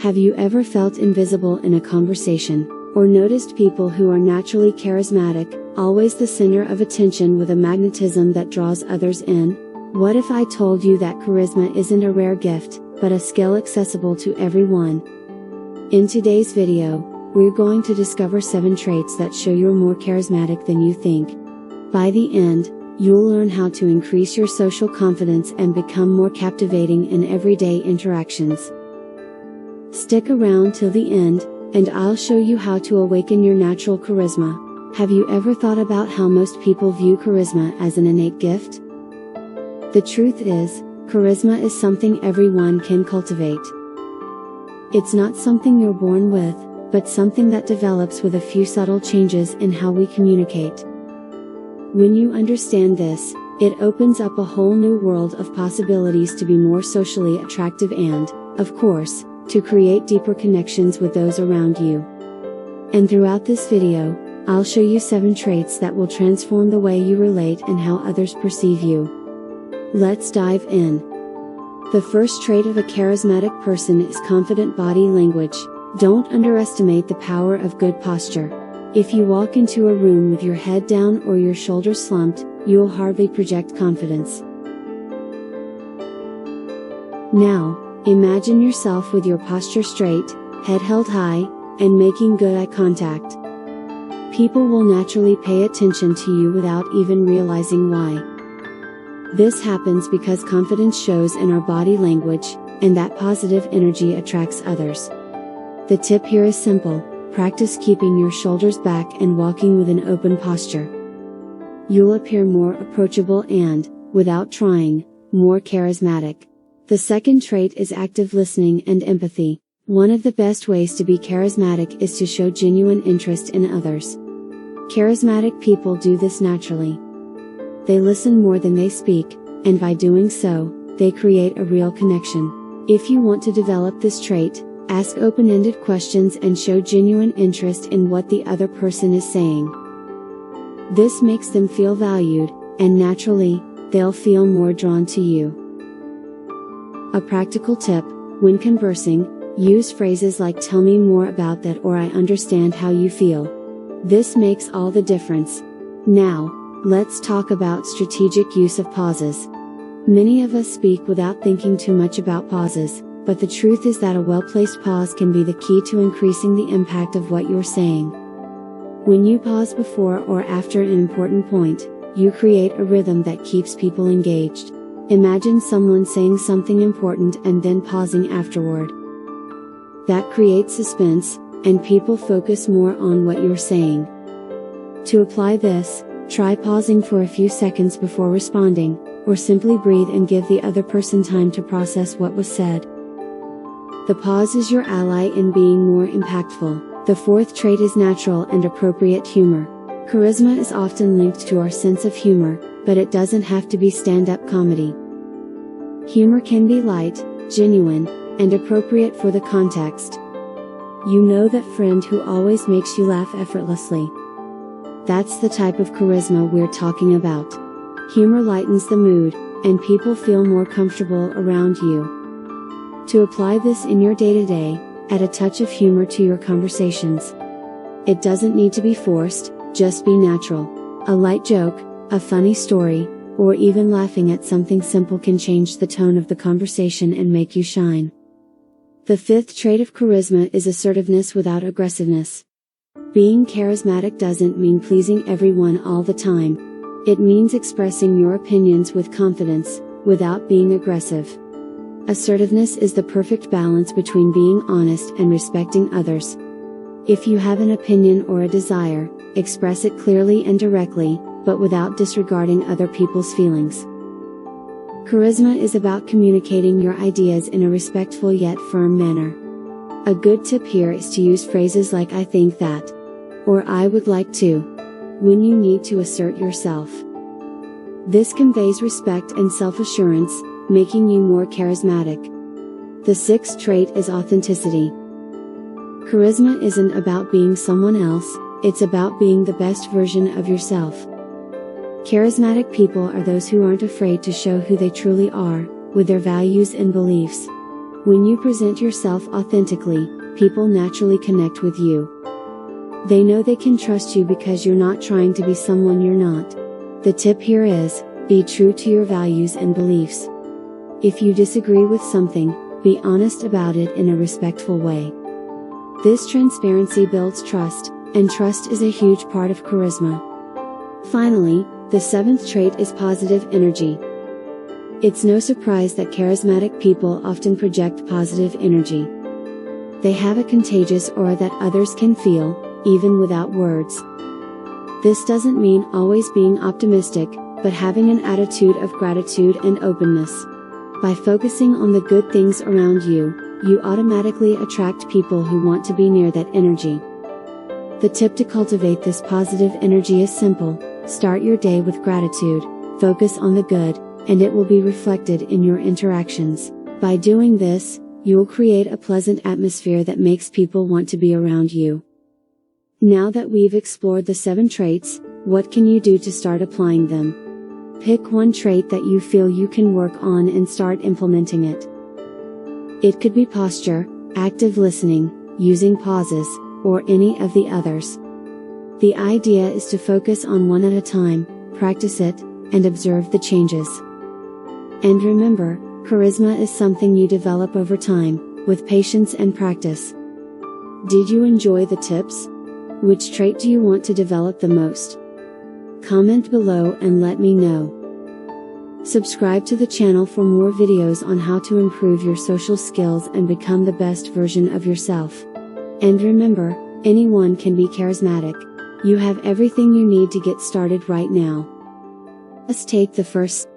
Have you ever felt invisible in a conversation, or noticed people who are naturally charismatic, always the center of attention with a magnetism that draws others in? What if I told you that charisma isn't a rare gift, but a skill accessible to everyone? In today's video, we're going to discover 7 traits that show you're more charismatic than you think. By the end, you'll learn how to increase your social confidence and become more captivating in everyday interactions. Stick around till the end, and I'll show you how to awaken your natural charisma. Have you ever thought about how most people view charisma as an innate gift? The truth is, charisma is something everyone can cultivate. It's not something you're born with, but something that develops with a few subtle changes in how we communicate. When you understand this, it opens up a whole new world of possibilities to be more socially attractive and, of course, to create deeper connections with those around you. And throughout this video, I'll show you 7 traits that will transform the way you relate and how others perceive you. Let's dive in. The first trait of a charismatic person is confident body language. Don't underestimate the power of good posture. If you walk into a room with your head down or your shoulders slumped, you'll hardly project confidence. Now, imagine yourself with your posture straight, head held high, and making good eye contact. People will naturally pay attention to you without even realizing why. This happens because confidence shows in our body language, and that positive energy attracts others. The tip here is simple: practice keeping your shoulders back and walking with an open posture. You'll appear more approachable and, without trying, more charismatic. The second trait is active listening and empathy. One of the best ways to be charismatic is to show genuine interest in others. Charismatic people do this naturally. They listen more than they speak, and by doing so, they create a real connection. If you want to develop this trait, ask open-ended questions and show genuine interest in what the other person is saying. This makes them feel valued, and naturally, they'll feel more drawn to you. A practical tip: when conversing, use phrases like "tell me more about that" or "I understand how you feel." This makes all the difference. Now, let's talk about strategic use of pauses. Many of us speak without thinking too much about pauses, but the truth is that a well-placed pause can be the key to increasing the impact of what you're saying. When you pause before or after an important point, you create a rhythm that keeps people engaged. Imagine someone saying something important and then pausing afterward. That creates suspense, and people focus more on what you're saying. To apply this, try pausing for a few seconds before responding, or simply breathe and give the other person time to process what was said. The pause is your ally in being more impactful. The fourth trait is natural and appropriate humor. Charisma is often linked to our sense of humor, but it doesn't have to be stand-up comedy. Humor can be light, genuine, and appropriate for the context. You know that friend who always makes you laugh effortlessly? That's the type of charisma we're talking about. Humor lightens the mood, and people feel more comfortable around you. To apply this in your day-to-day, add a touch of humor to your conversations. It doesn't need to be forced, just be natural. A light joke, a funny story, or even laughing at something simple can change the tone of the conversation and make you shine. The fifth trait of charisma is assertiveness without aggressiveness. Being charismatic doesn't mean pleasing everyone all the time. It means expressing your opinions with confidence, without being aggressive. Assertiveness is the perfect balance between being honest and respecting others. If you have an opinion or a desire, express it clearly and directly, but without disregarding other people's feelings. Charisma is about communicating your ideas in a respectful yet firm manner. A good tip here is to use phrases like "I think that," or "I would like to," when you need to assert yourself. This conveys respect and self-assurance, making you more charismatic. The sixth trait is authenticity. Charisma isn't about being someone else, it's about being the best version of yourself. Charismatic people are those who aren't afraid to show who they truly are, with their values and beliefs. When you present yourself authentically, people naturally connect with you. They know they can trust you because you're not trying to be someone you're not. The tip here is, be true to your values and beliefs. If you disagree with something, be honest about it in a respectful way. This transparency builds trust, and trust is a huge part of charisma. Finally, the seventh trait is positive energy. It's no surprise that charismatic people often project positive energy. They have a contagious aura that others can feel, even without words. This doesn't mean always being optimistic, but having an attitude of gratitude and openness. By focusing on the good things around you, you automatically attract people who want to be near that energy. The tip to cultivate this positive energy is simple: start your day with gratitude, focus on the good, and it will be reflected in your interactions. By doing this, you will create a pleasant atmosphere that makes people want to be around you. Now that we've explored the 7 traits, what can you do to start applying them? Pick one trait that you feel you can work on and start implementing it. It could be posture, active listening, using pauses, or any of the others. The idea is to focus on one at a time, practice it, and observe the changes. And remember, charisma is something you develop over time, with patience and practice. Did you enjoy the tips? Which trait do you want to develop the most? Comment below and let me know. Subscribe to the channel for more videos on how to improve your social skills and become the best version of yourself. And remember, anyone can be charismatic. You have everything you need to get started right now. Let's take the first